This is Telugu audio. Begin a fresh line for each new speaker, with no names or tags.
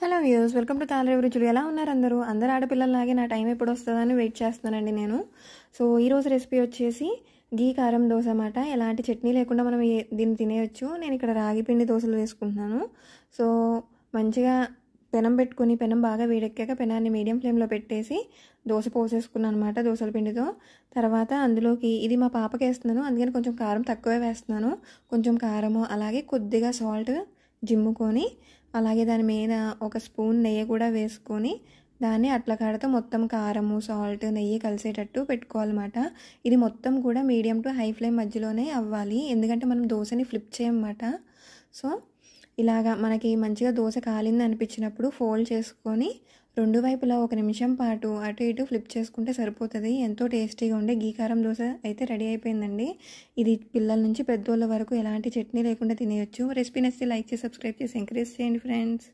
Hello views, welcome to Tallarevu రుచులు. ఎలా ఉన్నారు అందరూ ఆడపిల్లలాగే నా టైం ఎప్పుడు వస్తుందని వెయిట్ చేస్తున్నానండి నేను. సో ఈరోజు రెసిపీ వచ్చేసి గీ కారం దోశ అన్నమాట. ఎలాంటి చట్నీ లేకుండా మనం దీన్ని తినేయచ్చు. నేను ఇక్కడ రాగి పిండి దోశలు వేసుకుంటున్నాను. సో మంచిగా పెనం పెట్టుకుని, పెనం బాగా వేడెక్కాక పెనాన్ని మీడియం ఫ్లేమ్లో పెట్టేసి దోశ పోసేసుకున్నాను అనమాట దోశల పిండితో. తర్వాత అందులోకి ఇది మా పాపకి వేస్తున్నాను, అందుకని కొంచెం కారం తక్కువే వేస్తున్నాను. కొంచెం కారము అలాగే కొద్దిగా సాల్ట్ జిమ్ముకొని, అలాగే దాని మీద ఒక స్పూన్ నెయ్యి కూడా వేసుకొని దాన్ని అట్ల కాడతో మొత్తం కారము, సాల్ట్, నెయ్యి కలిసేటట్టు పెట్టుకోవాలన్నమాట. ఇది మొత్తం కూడా మీడియం టు హై ఫ్లేమ్ మధ్యలోనే అవ్వాలి, ఎందుకంటే మనం దోశని ఫ్లిప్ చేయమన్నమాట. సో ఇలాగా మనకి మంచిగా దోశ కాలింది అనిపించినప్పుడు ఫోల్డ్ చేసుకొని రెండు వైపులా 1 నిమిషం పాటు అటు ఇటు ఫ్లిప్ చేసుకుంటే సరిపోతుంది. ఎంతో టేస్టీగా ఉండే గీ కారం దోశ అయితే రెడీ అయిపోయిందండి. ఇది పిల్లల నుంచి పెద్దోళ్ళ వరకు ఎలాంటి చట్నీ లేకుండా తినేయచ్చు. రెసిపీ నచ్చితే లైక్ చేసి సబ్స్క్రైబ్ చేసి ఎంకరేజ్ చేయండి ఫ్రెండ్స్.